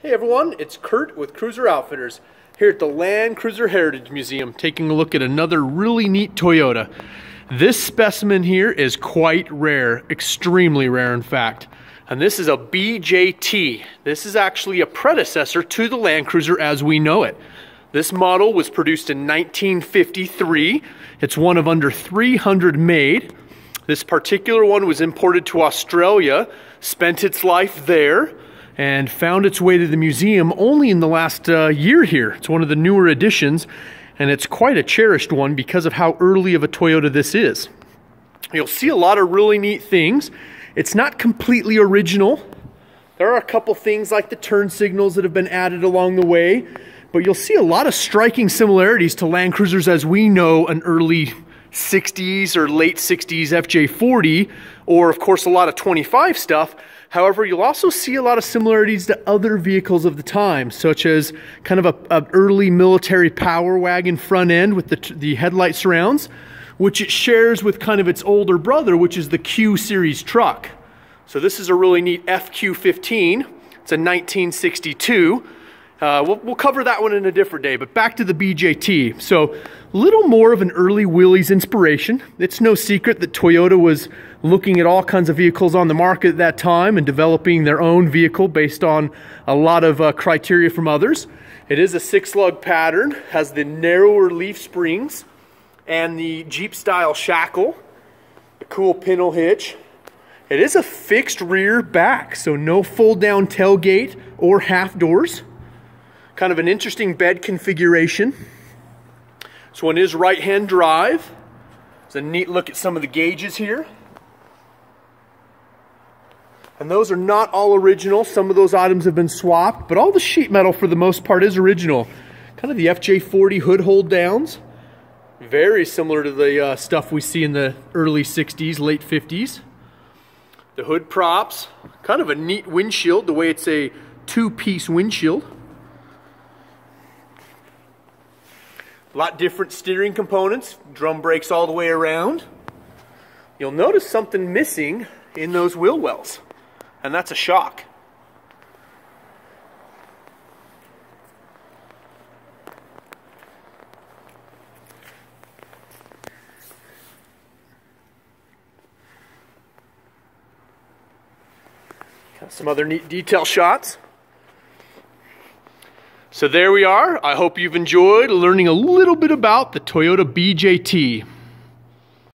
Hey everyone, it's Kurt with Cruiser Outfitters here at the Land Cruiser Heritage Museum taking a look at another really neat Toyota. This specimen here is quite rare, extremely rare in fact. And this is a BJT. This is actually a predecessor to the Land Cruiser as we know it. This model was produced in 1953. It's one of under 300 made. This particular one was imported to Australia, spent its life there, and found its way to the museum only in the last year here. It's one of the newer additions, and it's quite a cherished one because of how early of a Toyota this is. You'll see a lot of really neat things. It's not completely original. There are a couple things like the turn signals that have been added along the way, but you'll see a lot of striking similarities to Land Cruisers as we know an early 60s or late 60s FJ40, or of course a lot of 25 stuff. However, you'll also see a lot of similarities to other vehicles of the time, such as kind of an early military power wagon front end with the headlight surrounds, which it shares with kind of its older brother, which is the Q series truck. So this is a really neat FQ15. It's a 1962. We'll cover that one in a different day, but back to the BJT. So a little more of an early Willys inspiration. It's no secret that Toyota was looking at all kinds of vehicles on the market at that time and developing their own vehicle based on a lot of criteria from others. It is a 6-lug pattern, has the narrower leaf springs and the Jeep style shackle, a cool pintle hitch. It is a fixed rear back, so no fold down tailgate or half doors. Kind of an interesting bed configuration. This one is right-hand drive. It's a neat look at some of the gauges here. And those are not all original. Some of those items have been swapped, but all the sheet metal for the most part is original. Kind of the FJ40 hood hold downs. Very similar to the stuff we see in the early 60s, late 50s. The hood props. Kind of a neat windshield, the way it's a two-piece windshield. A lot different steering components, drum brakes all the way around. You'll notice something missing in those wheel wells, and that's a shock. Got some other neat detail shots. So there we are. I hope you've enjoyed learning a little bit about the Toyota BJT.